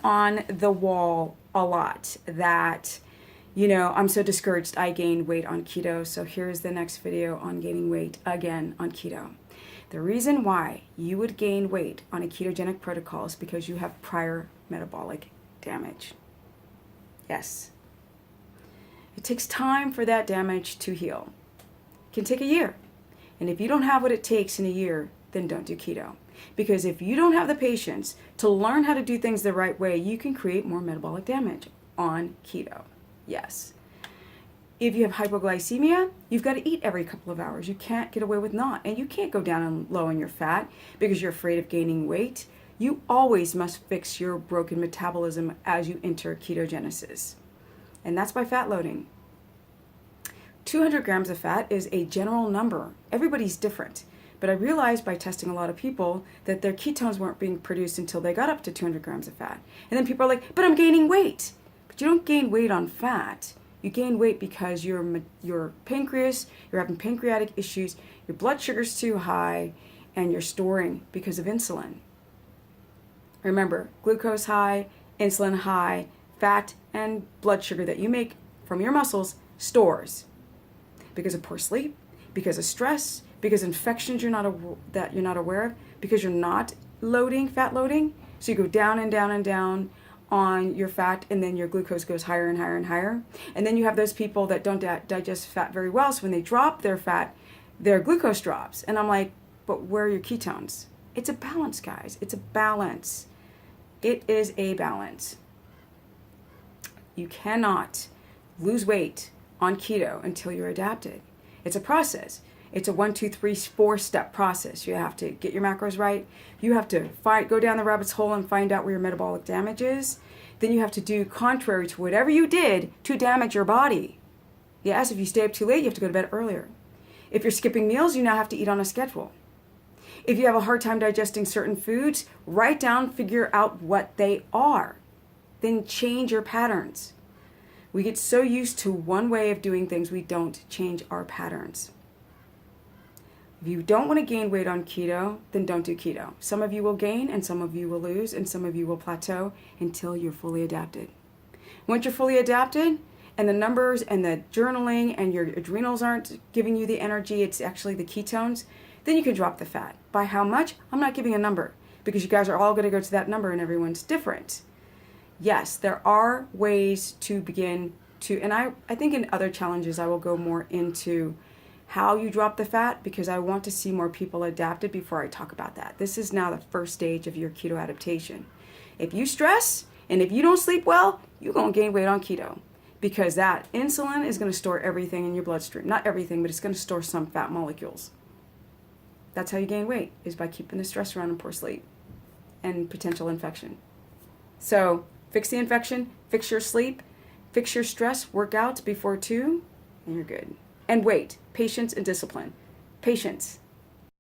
on the wall a lot that, I'm so discouraged I gained weight on keto. So here's the next video on gaining weight again on keto. The reason why you would gain weight on a ketogenic protocol is because you have prior metabolic damage. Yes. It takes time for that damage to heal. It can take a year. And if you don't have what it takes in a year, then don't do keto. Because if you don't have the patience to learn how to do things the right way, you can create more metabolic damage on keto. Yes. If you have hypoglycemia, you've got to eat every couple of hours. You can't get away with not. And you can't go down and low on your fat because you're afraid of gaining weight. You always must fix your broken metabolism as you enter ketogenesis. And that's by fat loading. 200 grams of fat is a general number. Everybody's different. But I realized by testing a lot of people that their ketones weren't being produced until they got up to 200 grams of fat. And then people are like, but I'm gaining weight. But you don't gain weight on fat. You gain weight because your pancreas, you're having pancreatic issues, your blood sugar's too high, and you're storing because of insulin. Remember, glucose high, insulin high, fat and blood sugar that you make from your muscles stores because of poor sleep, because of stress, because infections that you're not aware of, because you're not loading, fat loading. So you go down and down and down on your fat, and then your glucose goes higher and higher and higher. And then you have those people that don't digest fat very well, so when they drop their fat, their glucose drops. And I'm like, but where are your ketones? It's a balance, guys. It's a balance. It is a balance. You cannot lose weight on keto until you're adapted. It's a process. It's a 1, 2, 3, 4 step process. You have to get your macros right. You have to go down the rabbit's hole and find out where your metabolic damage is. Then you have to do contrary to whatever you did to damage your body. Yes, if you stay up too late, you have to go to bed earlier. If you're skipping meals, you now have to eat on a schedule. If you have a hard time digesting certain foods, write down, figure out what they are. Then change your patterns. We get so used to one way of doing things, we don't change our patterns. If you don't want to gain weight on keto, then don't do keto. Some of you will gain and some of you will lose and some of you will plateau until you're fully adapted. Once you're fully adapted and the numbers and the journaling and your adrenals aren't giving you the energy, it's actually the ketones, then you can drop the fat. By how much? I'm not giving a number because you guys are all going to go to that number and everyone's different. Yes, there are ways to begin to, and I think in other challenges I will go more into how you drop the fat because I want to see more people adapted before I talk about that. This is now the first stage of your keto adaptation. If you stress and if you don't sleep well, you're going to gain weight on keto because that insulin is going to store everything in your bloodstream. Not everything, but it's going to store some fat molecules. That's how you gain weight, is by keeping the stress around and poor sleep and potential infection. So fix the infection, fix your sleep, fix your stress, work out before 2, and you're good. And wait, patience and discipline. Patience.